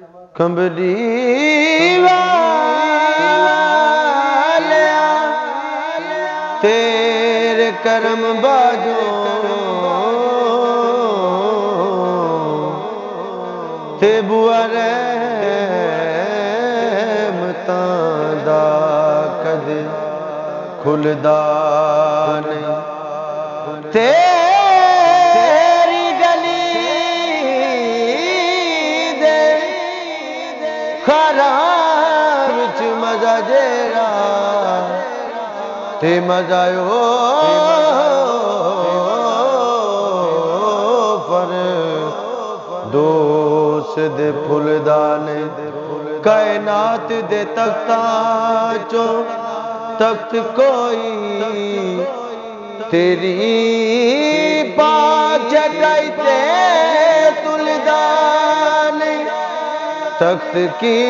कंबरी वालिया तेरे करम बाजो ते बुआ रहमतां दा कदे खुलदा नहीं। तेरी गली दे खारा विच मजा जेरा ते मजा ओ पर दोस्त दे फुलदाने कायनात दे तख्ता चो तख्त कोई तेरी पाक चटाई ते तुलदाने तख्त की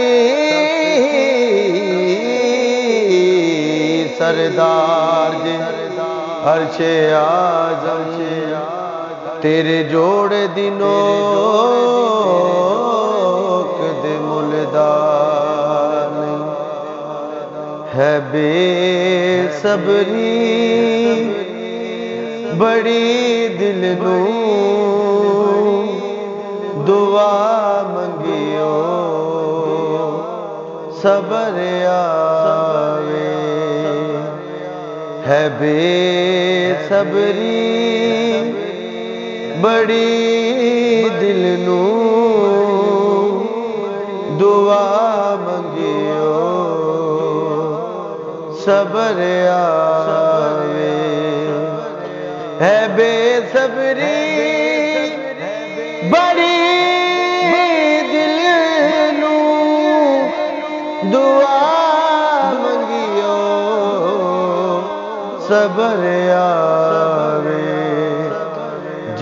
सरदार जी अर्शे आज़म तेरे जोड़े दिनों कदे मुलदान है बेसब्री बड़ी दिल नू दुआ मंगियो सबर आवे है बेसब्री बड़ी दिल नू दुआ मंगियो सबर आवे है बेसब्री बड़ी दिल नू दुआ मंगियो सबर आवे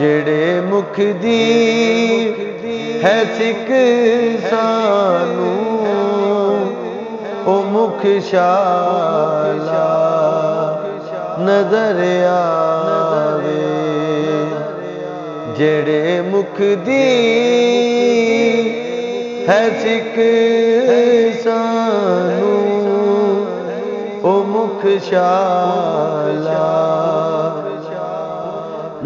जेड़े मुख दी है सिक सानू ओ मुख शाला नजर आवे जेड़े मुख दी है सिक सानू ओ मुख शाला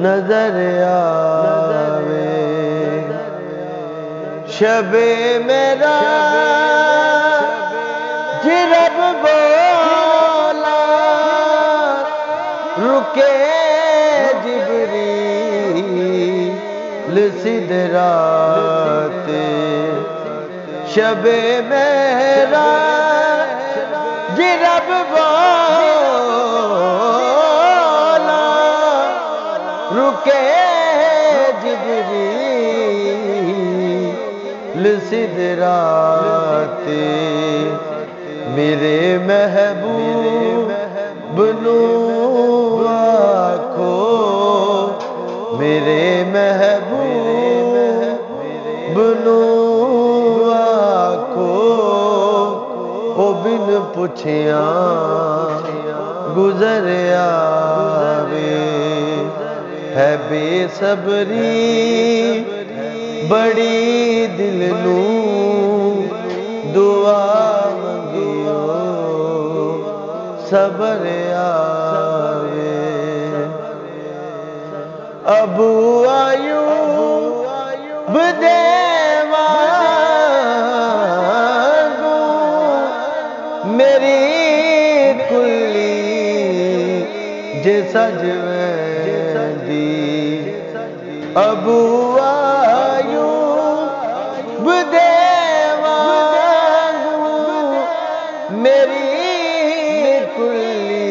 नजर आवे शबे मेरा जिरब बोला रुके जिबरील सिदराते शबे मेरा जिरब बोला रुके जिबरील सिदराते मेरे महबूब नू आखो मेरे महबूब नू आखो ओ बिन पुछिया गुजर आवे है बेसब्री बड़ी दिल नू दुआ मंगियो सबर आवे अबू अयूब देवांगू मेरी कुल्ली जे सजवेंदी अबू अयूब देवांगू मेरी कुल्ली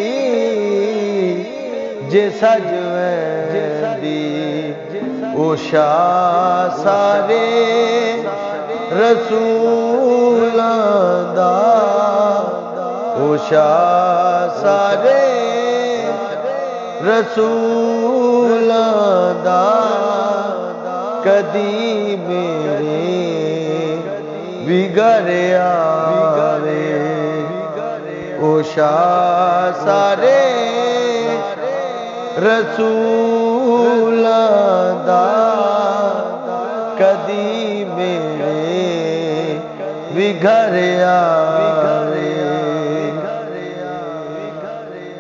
जे सजवेंदी उषा सारे रसूलां दा उषा सारे रसूलां दा कदी मेरे बिगड़ आवे उषा सारे रसूलां दा कदी मेरे भी घर आवे।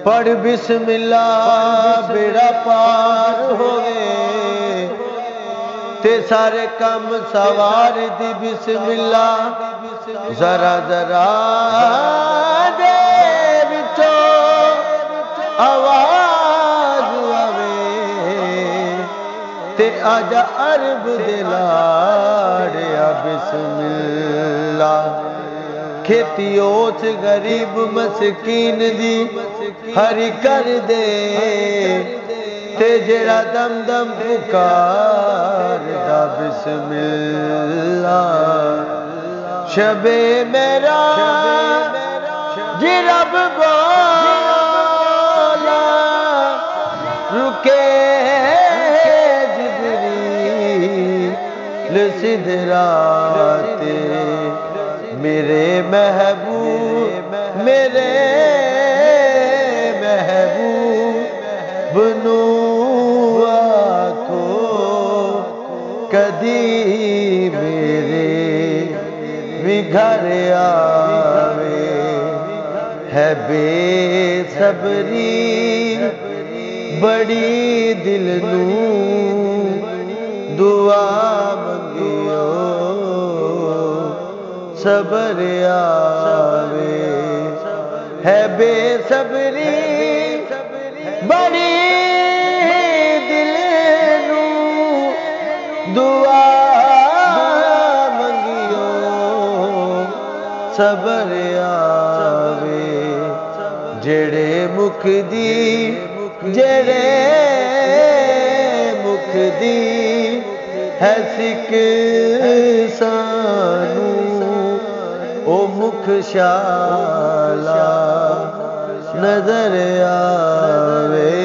पढ़ बिस्मिल्लाह बेड़ा पार होवे ते सारे काम सवार दी बिस्मिल्लाह। जरा जरा दे विचों आवाज आवे ते आजा अरब दे लाड़िया बिस्मिल्लाह। खेती ओच गरीब मस्कीन दी हरी कर दे ते जेड़ा दम दम पुकारदा बिस्मिल्लाह। शबे मेरा जी रब बोला रुके जिब्रील सिदराते। मेरे महबूब बनू आखो कदी मेरे भी घर आवे। है बेसबरी बड़ी दिल नू दुआ मंगियो सबर आवे। है बेसबरी बड़ी दिल नू दुआ मंगियो सबर आवे। जेड़े मुख दी है सिक सानू ओ मुख शाला नजर आवे।